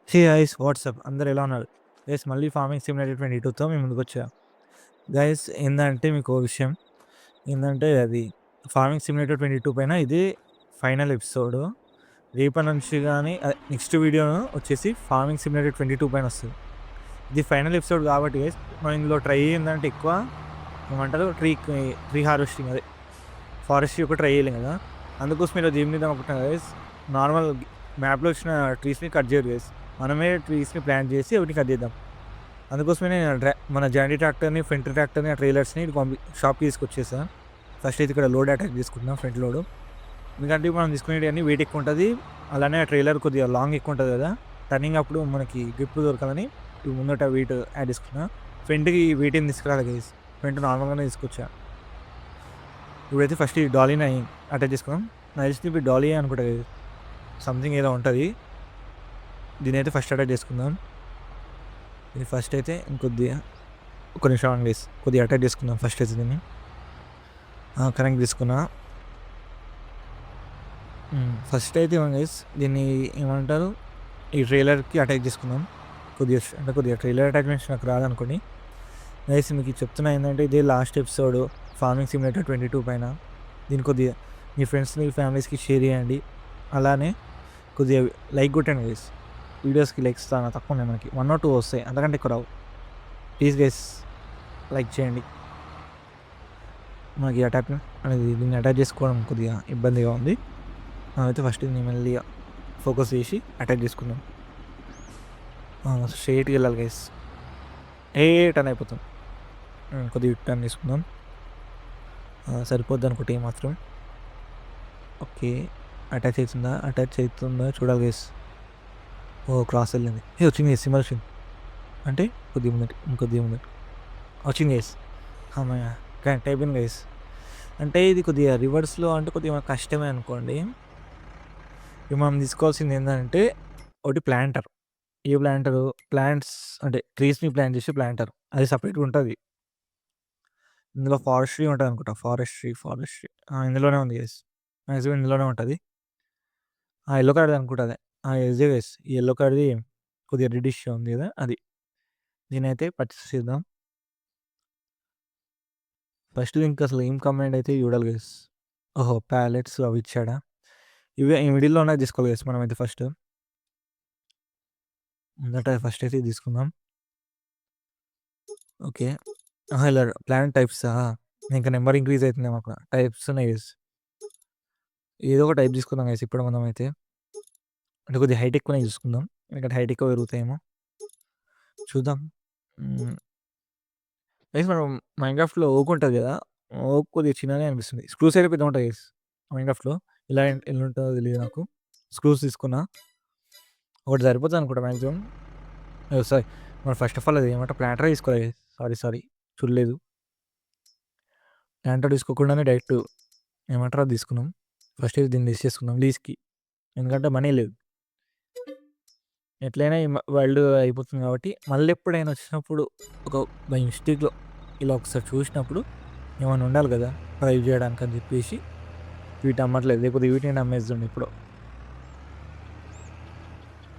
Hey guys WhatsApp అందరు ఎలా ఉన్నారు? గైస్ మళ్ళీ ఫార్మింగ్ సిమ్యులేటర్ 22తో మీ ముందుకొచ్చా. గైస్ ఏందంటే మీకో విషయం ఏందంటే అది ఫార్మింగ్ సిమ్యులేటర్ 22 పైన ఇది ఫైనల్ ఎపిసోడు. రేపటి నుంచి గానీ నెక్స్ట్ వీడియో వచ్చేసి ఫార్మింగ్ సిమ్యులేటర్ 22 పైన వస్తది. ఇది ఫైనల్ ఎపిసోడ్ కాబట్టి గైస్ మనం ఇందులో ట్రై ఏందంటే ఎక్కువ ఏమంటారు ట్రీ హార్వెస్టింగ్ అదే ఫారెస్ట్‌రీ ఒకటి ట్రై చేయలేం కదా! అందుకోసం ఈరోజు ఏం చేద్దాం అనుకుంటున్నా గైస్ నార్మల్ మ్యాప్‌లో వచ్చిన ట్రీస్‌ని కట్ చేయరు గైస్. మనమే ట్రీస్‌ని ప్లాంట్ చేసి వాటిని కట్ చేద్దాం. అందుకోసమే నేను మన జాండీ ట్రాక్టర్‌ని, ఫ్రంట్ ట్రాక్టర్‌ని, ఆ ట్రైలర్స్‌ని షాప్‌కి తీసుకొచ్చేసా. ఫస్ట్ అయితే ఇక్కడ లోడ్ అటాచ్ చేసుకుంటున్నాం ఫ్రంట్ లోడు. ఎందుకంటే ఇప్పుడు మనం తీసుకునేటివన్నీ వెయిట్ ఎక్కువ ఉంటది. అలానే ఆ ట్రైలర్ కొద్దిగా లాంగ్ ఎక్కువ ఉంటది కదా! టర్నింగ్ అప్పుడు మనకి గ్రిప్ దొరకాలని ఇవి ముందట వెయిట్ యాడ్ చేసుకున్నా. ఫ్రంట్‌కి వెయిట్ ఏం తీసుకురాలే గైస్. ఫ్రంట్ నార్మల్‌గానే తీసుకొచ్చా. ఇప్పుడైతే ఫస్ట్ ఈ డాలీని అటాచ్ చేసుకుందాం. నాకు తెలిసి ఇప్పుడు డాలీయే అనుకుంటా గైస్. సంథింగ్ ఏదో ఉంటది. దీనైతే ఫస్ట్ అటాచ్ చేసుకుందాం. ఇది ఫస్ట్ అయితే ఇంకొద్దిగా ఒక నిమిషం ఆగండి గైస్. కొద్దిగా అటాచ్ చేసుకుందాం ఫస్ట్ అయితే దీన్ని. కనెక్ట్ చేసుకున్నా. ఫస్ట్ అయితే గైస్ దీన్ని ఏమంటారు ఈ ట్రైలర్‌కి అటాచ్ చేసుకుందాం. కొద్దిగా ట్రైలర్ అటాచ్‌మెంట్స్ నాకు రాదనుకోండి. గైస్ మీకు చెప్తున్నా ఏందంటే ఇదే లాస్ట్ ఎపిసోడ్ ఫార్మింగ్ సిమ్యులేటర్ 22 పైన. దీన్ని కొద్దిగా మీ ఫ్రెండ్స్‌ని, ఫ్యామిలీస్‌కి షేర్ చేయండి. అలానే కొద్దిగా లైక్ కొట్టండి గైస్. వీడియోస్‌కి లైక్స్ చాలా తక్కువ ఉన్నాయి మనకి. 1 ఆర్ 2 వస్తాయి. అంతకంటే ఎక్కువ రావు. ప్లీజ్ గైస్ లైక్ చేయండి. మనకి దీన్ని అటాచ్ చేసుకోవడం కొద్దిగా ఇబ్బందిగా ఉంది. అయితే ఫస్ట్ దీన్ని మెల్లిగా ఫోకస్ చేసి అటాచ్ చేసుకుందాం. స్ట్రెయిట్‌గా వెళ్ళాలి గైస్. టర్న్ అయిపోతుంది. కొద్దిగా టర్న్ తీసుకుందాం. సరిపోద్ది అనుకుంటే మాత్రం. ఓకే. అటాచ్ అవుతుందా చూడాలి గైస్. క్రాస్ వెళ్ళింది. వచ్చింది గైస్ సింబల్ వచ్చింది. అంటే ఇంకొద్దిగా ముందటి వచ్చింది గైస్. హమ్మయ్య! కనెక్ట్ అయిపోయింది గైస్. అంటే ఇది కొద్దిగా రివర్స్‌లో అంటే కొద్దిగా మనకు కష్టమే అనుకోండి. ఇప్పుడు మనం తీసుకోవాల్సింది ఏందంటే ఒకటి ప్లాంటర్. ఏ ప్లాంటరు? ప్లాంట్స్ అంటే ట్రీస్‌ని ప్లాంట్ చేసే ప్లాంటర్. అది సెపరేట్‌గా ఉంటది. ఇందులో ఫారెస్ట్రీ ఉంటదనుకుంటా. ఫారెస్ట్రీ ఇందులోనే ఉంది గైస్. మాక్సిమం ఇందులోనే ఉంటది. యెల్లో కలర్‌ది అనుకుంటా అదే. ఇదే గైస్. ఈ యెల్లో కలర్‌ది కొద్దిగా రెడ్డిష్‌గా ఉంది కదా! అది. దీన్నైతే పర్చేస్ చేద్దాం. ఫస్ట్ దీనికి అసలు ఏం కమాండ్ అయితే చూడాలి గైస్. ఓహో! ప్యాలెట్స్ అవి ఇచ్చాడా? ఇవే ఈ మిడిల్‌లో ఉన్నది తీసుకోవాలి గైస్ మనమైతే ఫస్ట్. ఫస్ట్ అయితే ఇది తీసుకుందాం. ఓకే. ఇలా ప్లానెట్ టైప్సా? ఇంకా నంబర్ ఇంక్రీజ్ అయితుందేమో అక్కడ. టైప్స్ ఉన్నాయి గైస్. ఏదో ఒక టైప్ తీసుకుందాం గైస్ ఇప్పుడు మనమైతే. అంటే కొద్దిగా హైట్ ఎక్కువనే తీసుకుందాం. ఎందుకంటే హైట్ ఎక్కువ పెరుగుతాయేమో. చూద్దాం. హ్మ్. గైస్ మనం మైన్‌క్రాఫ్ట్‌లో ఓక్ ఉంటది గదా! ఓక్ కొద్దిగా చిన్నగానే అనిపిస్తుంది. స్క్రూస్ అయితే పెద్దగుంటాయి గైస్ మైన్‌క్రాఫ్ట్‌లో. ఎలా ఉంటదో తెలీదు నాకు. స్క్రూస్ తీసుకున్నా. ఒకటి సరిపోతదనుకుంటా మాక్సిమం. సారీ. మనం ఫస్ట్ ఆఫ్ ఆల్ అది ఏమంటారు ప్లాంటరే తీసుకోవాలి గైస్. సారీ. చూడలేదు. ప్లాంటర్ తీసుకోకుండానే డైరెక్ట్ ఏమంటారో అది తీసుకున్నాం. ఫస్ట్ అయితే దీన్ని తీసేసుకుందాం లీజ్‌కి. ఎందుకంటే మనీ లేదు. ఎట్లైనా ఈ వరల్డ్ అయిపోతుంది కాబట్టి మళ్ళీ ఎప్పుడైనా వచ్చినప్పుడు ఒక బై మిస్టేక్‌లో ఇలా ఒకసారి చూసినప్పుడు ఏమైనా ఉండాలి కదా! డ్రైవ్ చేయడానికి అని చెప్పేసి వీటిని అమ్మట్లేదు. లేకపోతే వీటిని అమ్మేస్తుండే ఎప్పుడో.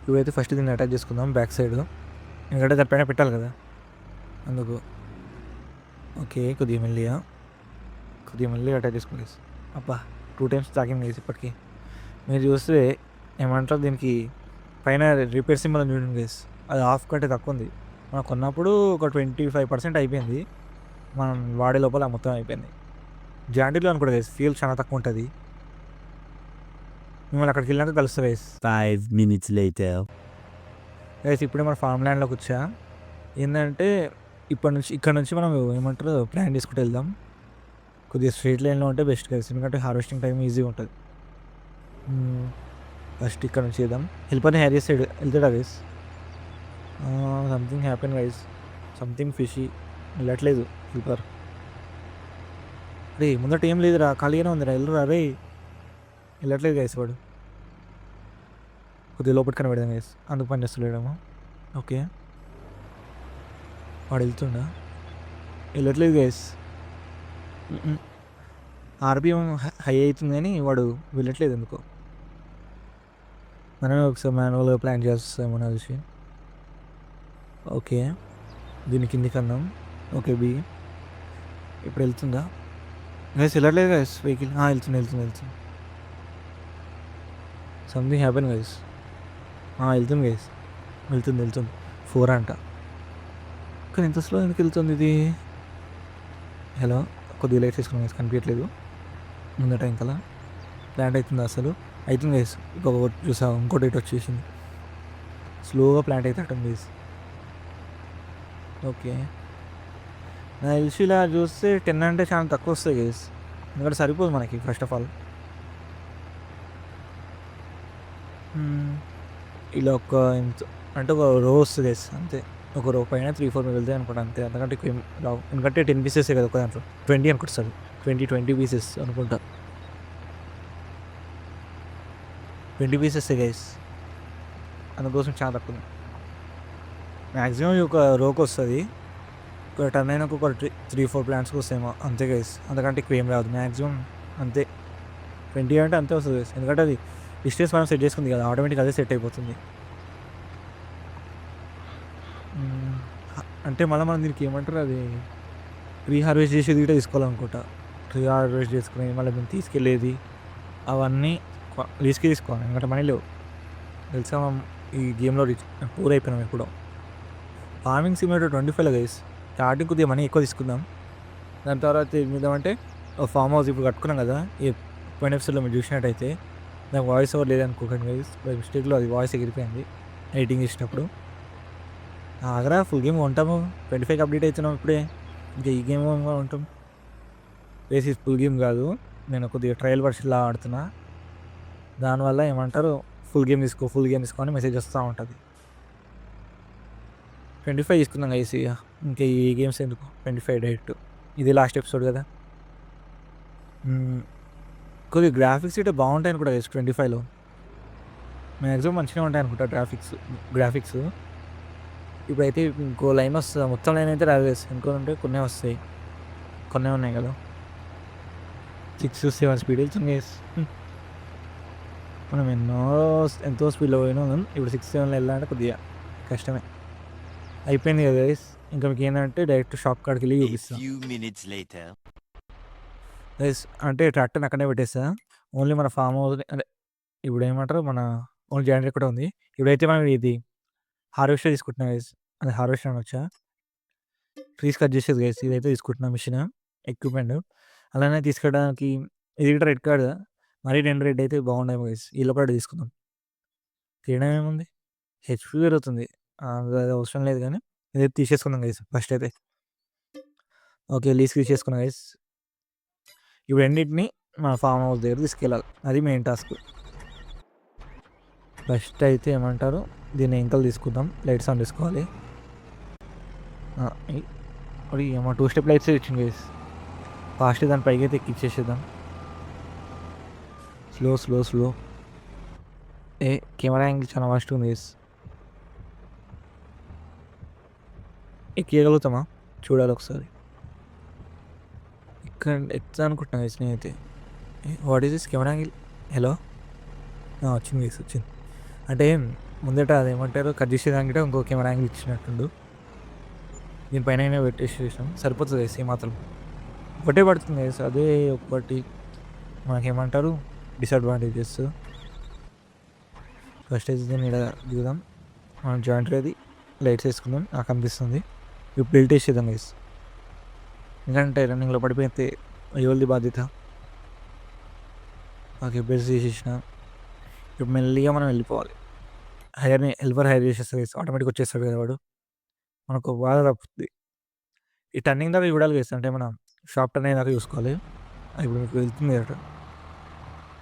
ఇప్పుడైతే ఫస్ట్ దీన్ని అటాచ్ చేసుకుందాం బ్యాక్ సైడ్. ఎందుకంటే దానిపైన పెట్టాలి కదా! అందుకు. ఓకే. కొద్దిగా మెల్లిగా అటాచ్ చేసుకోండి గైస్. అబ్బా! 2 టైమ్స్ తాకింది గైస్ ఇప్పటికి. మీరు చూస్తే ఏమంటారు దీనికి పైన రిపేర్ సింబల్ ఉంది చూడండి గైస్. అది హాఫ్ కంటే తక్కువుంది. మనం కొన్నప్పుడు ఒక 25% అయిపోయింది. మనం వాడే లోపల మొత్తం అయిపోయింది. జాండీలో అనుకుంటా గైస్ ఫ్యూయల్ చాలా తక్కువుంటది. మిమ్మల్ని అక్కడికెళ్ళినాక కలుస్తా గైస్. 5 minutes later. గైస్ ఇప్పుడే మన ఫార్మ్ ల్యాండ్‌లోకొచ్చా. ఏందంటే ఇక్కడ నుంచి మనం ఏమంటారు ప్లాన్ చేసుకుంటూ వెళ్దాం. కొద్దిగా స్ట్రెయిట్ లైన్‌లో ఉంటే బెస్ట్ గైస్. ఎందుకంటే హార్వెస్టింగ్ టైమ్ ఈజీగా ఉంటది. హ్మ్. ఫస్ట్ ఇక్కడ నుంచి చేద్దాం. హెల్పర్‌ని హైర్ చేసాడు ఎళ్తాడా guys? Something happen guys. Something fishy ఎళ్ళట్లేదు హెల్పర్. అరేయ్! ముందట ఏం లేదురా ఖాళీగానే ఉందిరా ఎళ్ళురా రేయ్! ఎళ్ళట్లేదు గైస్ వాడు. కొద్దిగా లోపటికన్నా పెడదాం గైస్. అందుకు పని చేస్తలేడేమో. ఓకే. వాడు ఎళ్తుండా? ఎళ్ళట్లేదు గైస్. హుహు. ఆర్‌పిఎం హై అయితుంది గానీ వాడు వెళ్ళట్లేదు ఎందుకో. మనమే ఒకసారి మాన్యువల్గా ప్లాన్ చేస్తామో తెలిసి. ఓకే, దీని కిందికి అన్నాం. ఓకే బి ఇప్పుడు వెళ్తుందా గైస్? వెళ్ళట్లేదు గైస్ వెహికల్. వెళ్తుంది వెళ్తుంది వెళ్తుంది. Something happen guys. వెళ్తుంది గైస్, వెళ్తుంది వెళ్తుంది. 4 అంట. కానీ ఎంత స్లో ఎందుకు వెళ్తుంది ఇది? హలో, కొద్దిగా లైట్ తీసుకున్నాం గైస్, కనిపించట్లేదు ముందట. ఇంకా ప్లాంట్ అవుతుంది అసలు. అవుతుంది గైస్. ఇంకొకటి చూసా, ఇంకోటి ఇటు వచ్చేసింది. స్లోగా ప్లాంట్ అవుతాం గైస్. ఓకే, నా తెలిసి ఇలా చూస్తే 10 అంటే చాలా తక్కువ వస్తాయి గైస్, ఎందుకంటే సరిపోదు మనకి ఫస్ట్ ఆఫ్ ఆల్. ఇలా ఒక ఎంత అంటే ఒక రో వస్తుంది గైస్ అంతే. ఒక రో పైన 3-4 వెళ్తాయి అనుకుంటా అంతే, అంతకంటే ఎక్కువ ఏం రావు. ఎందుకంటే 10 పీసెసే కదా ఒక దాంట్లో. 20 అనుకుంటా సార్, 20 పీసెస్ అనుకుంటా. 20 పీసెసే గైస్, అందుకోసం చాలా తక్కువ. మ్యాక్సిమం ఒక రోకి వస్తుంది, ఒక టర్న్ అయినాక ఒక 3-4 ప్లాంట్స్కి వస్తాయేమో అంతే గైస్, అంతకంటే ఎక్కువ ఏం రాదు మ్యాక్సిమం. అంతే 20 అంటే అంతే వస్తుంది గైస్, ఎందుకంటే అది డిస్టెన్స్ మనం సెట్ చేసుకుంది కదా, ఆటోమేటిక్ అదే సెట్ అయిపోతుంది. అంటే మళ్ళీ మనం దీనికి ఏమంటారు, అది ట్రీ హార్వెస్ట్ చేసేది కూడా తీసుకోవాలనుకుంటా. ట్రీ హార్వెస్ట్ చేసుకుని మళ్ళీ మేము తీసుకెళ్ళేది అవన్నీ లీజ్కి తీసుకోవాలి, ఎందుకంటే మనీ లేవు తెలుసా. ఈ గేమ్లో పూర్ అయిపోయినాం ఎప్పుడో. ఫార్మింగ్ సిమ్యులేటర్ 25లో గైస్ స్టార్టింగ్ కొద్దిగా మనీ ఎక్కువ తీసుకుందాం, దాని తర్వాత ఏం చేద్దామంటే ఫామ్ హౌస్ ఇప్పుడు కట్టుకున్నాం కదా. ఈ పోయిన ఎపిసోడ్లో మీరు చూసినట్టయితే నాకు వాయిస్ ఓవర్ లేదనుకోకండి గైస్, బై మిస్టేక్లో అది వాయిస్ ఎగిరిపోయింది ఎడిటింగ్ చేసినప్పుడు. ఆగరా, ఫుల్ గేమ్ ఉంటాము. 25కి అప్డేట్ అవుతున్నాం ఇప్పుడే, ఇంకా ఈ గేమ్ ఉంటాం. బేసిస్ ఫుల్ గేమ్ కాదు, నేను కొద్దిగా ట్రయల్ వర్షన్లా ఆడుతున్నా, దానివల్ల ఏమంటారు ఫుల్ గేమ్ తీసుకో అని మెసేజ్ వస్తూ ఉంటుంది. 25 తీసుకుందాం గైస్ ఇక, ఇంకా ఈ గేమ్స్ ఎందుకు. 25 డైరెక్ట్, ఇది లాస్ట్ ఎపిసోడ్ కదా. కొద్దిగా గ్రాఫిక్స్ ఇట్లా బాగుంటాయి అనుకుంటా గైస్ 25లో, మ్యాక్సిమం మంచిగా ఉంటాయి అనుకుంటా గ్రాఫిక్స్. ఇప్పుడైతే ఇంకో లైన్ వస్తుంది, మొత్తం లైన్ అయితే రాదు గైస్, ఇంకోంటే కొన్నే వస్తాయి, కొన్నే ఉన్నాయి కదా. 6-7 స్పీడ్ వెళ్తుంది గైస్. మనం ఎంతో స్పీడ్లో పోయినాం, ఇప్పుడు 6-7లో వెళ్ళాలంటే కొద్దిగా కష్టమే. అయిపోయింది కదా గైస్, ఇంకా మీకు ఏంటంటే డైరెక్ట్ షాప్ కాడికి వెళ్ళి A చూపిస్తాను few minutes later. గైస్. అంటే ట్రాక్టర్ని అక్కడే పెట్టేస్తా, ఓన్లీ మన ఫామ్ హౌస్ అంటే ఇప్పుడు ఏమంటారు మన ఓన్లీ జనరేటర్ కూడా ఉంది. ఇప్పుడైతే మనం ఇది హార్వెస్టర్ తీసుకుంటున్నాం గైస్, అది హార్వెస్టర్ అనొచ్చా, ట్రీస్ కట్ చేసేది గైస్. ఇదైతే తీసుకుంటున్నాం మిషన్ ఎక్విప్మెంట్. అలానే తీసుకోవడానికి ఇది కూడా రెడ్ కార్డ్, మరీ 2 రెడ్ అయితే బాగుండేమో గైస్, ఈ లోపల తీసుకుందాం. తేడా ఏముంది, హెచ్పి పెరుగుతుంది, అది అవసరం లేదు కానీ ఇదైతే తీసేసుకుందాం గైస్ ఫస్ట్ అయితే. ఓకే, లీజ్కి తీసేసుకున్నాం గైస్. ఇప్పుడు రెండింటిని మన ఫామ్ హౌస్ దగ్గర తీసుకెళ్ళాలి, అది మెయిన్ టాస్క్. ఫస్ట్ అయితే ఏమంటారు దీన్ని ఎంకలు తీసుకుందాం, లైట్స్ ఆన్ చేసుకోవాలి. అది ఏమో 2 స్టెప్ లైట్స్ ఇచ్చింది గైస్, ఫాస్ట్ దాని పైకి అయితే ఎక్కిచ్చేసేద్దాం. స్లో కెమెరా యాంగిల్ చాలా ఫాస్ట్ ఉంది గైస్, ఎక్కియగలుగుతామా చూడాలి ఒకసారి. ఇక్కడ ఎట్లా అనుకుంటున్నా గైస్ నేనైతే. What is this camera angle? Hello, వచ్చింది గైస్, వచ్చింది. అంటే ముందట అదేమంటారు కట్ చేసేదానికి ఇంకో కెమెరా యాంగిల్ ఇచ్చినట్టుండు, దీనిపైన అయినా పెట్టేసేసాం సరిపోతుంది గైస్. మాత్రం ఒకటే పడుతుంది గైస్, అదే ఒకటి మనకేమంటారు డిసడ్వాంటేజెస్. ఫస్ట్ అయితే దీన్ని ఇలా దిగుదాం, మనం జాయింట్ అది లైట్స్ వేసుకుందాం, నాకు అనిపిస్తుంది. ఇప్పుడు బెల్ట్ వేసేద్దాం గైస్, ఎందుకంటే రన్నింగ్లో పడిపోతే ఎవరిది బాధ్యత. ఓకే, బెల్ట్ తీసేసిన. ఇప్పుడు మెల్లిగా మనం వెళ్ళిపోవాలి. హెల్పర్ హైర్ చేసేస్తాడు గైస్, ఆటోమేటిక్ వచ్చేస్తాడు కదా వాడు, మనకు బాధ తప్పుతుంది. ఈ టర్నింగ్ దాకా చూడాలి గైస్, అంటే మనం షాప్ టర్న్ అయ్యేదాకా చూసుకోవాలి. ఇప్పుడు మీకు వెళ్తుంది కదా,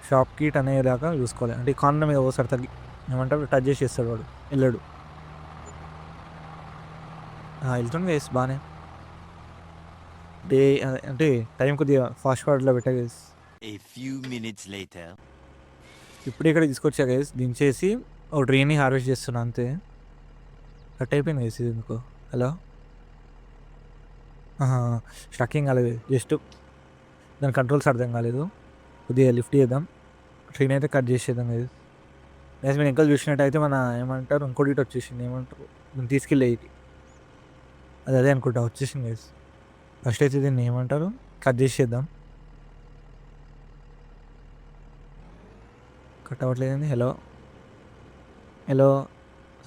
షాప్కి టర్న్ అయ్యేదాకా చూసుకోవాలి. అంటే ఈ కార్నర్ మీద ఒకసారి తగ్గి ఏమంటారు టచ్ చేసేస్తాడు వాడు, వెళ్ళాడు. వెళ్తుంది గైస్ బాగానే. అంటే టైం కొద్దిగా ఫాస్ట్ ఫార్వర్డ్లో పెట్టా guys. A few minutes later. ఇప్పుడు ఇక్కడ తీసుకొచ్చా గైస్, దించేసి ఒక ట్రీని హార్వెస్ట్ చేస్తున్నా అంతే. కట్ అయిపోయింది గైస్ ఇది ఎందుకో. హలో, స్ట్రక్కింగ్ కాలేదు, జస్ట్ దాని కంట్రోల్స్ అర్థం కాలేదు. కొద్దిగా లిఫ్ట్ చేద్దాం, ట్రైన్ అయితే కట్ చేసేద్దాం గైస్. గైస్ మీరు ఇంకా చూసినట్టయితే మన ఏమంటారు ఇంకోటి ఇటు వచ్చేసింది ఏమంటారు దీన్ని తీసుకెళ్ళే ఇది అది అదే అనుకుంటా వచ్చేసింది గైస్. ఫస్ట్ అయితే దీన్ని ఏమంటారు కట్ చేసేద్దాం. కట్ అవ్వట్లేదండి. హలో హలో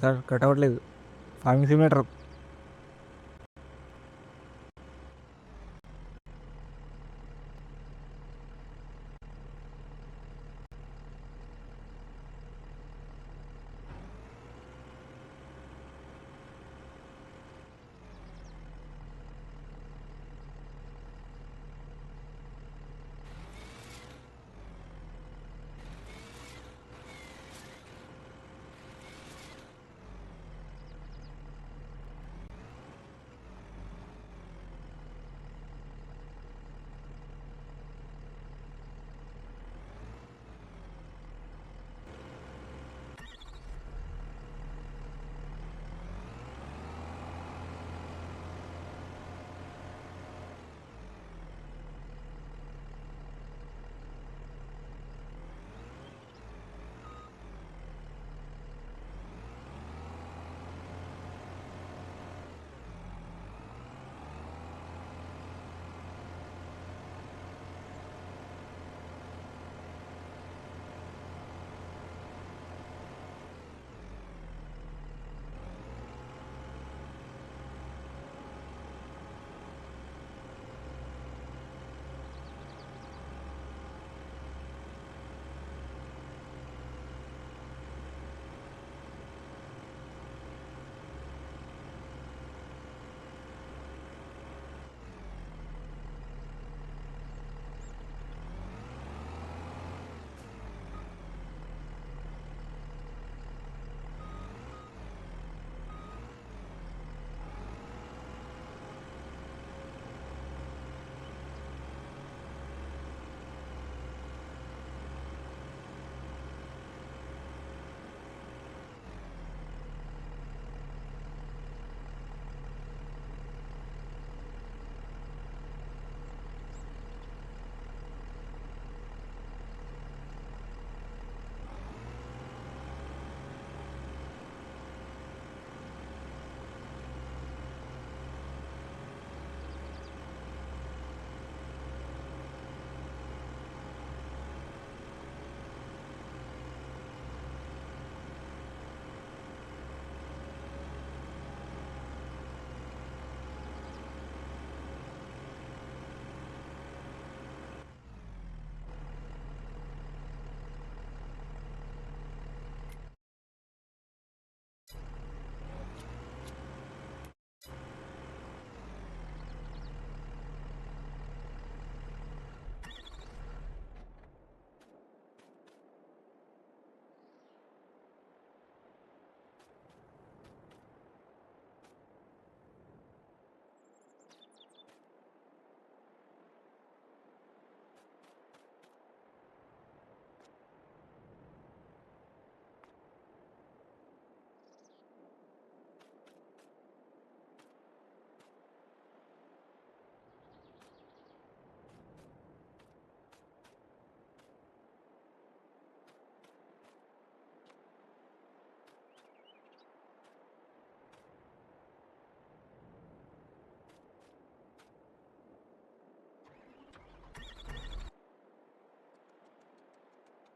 సార్ కట్ అవ్వట్లేదు. Farming simulator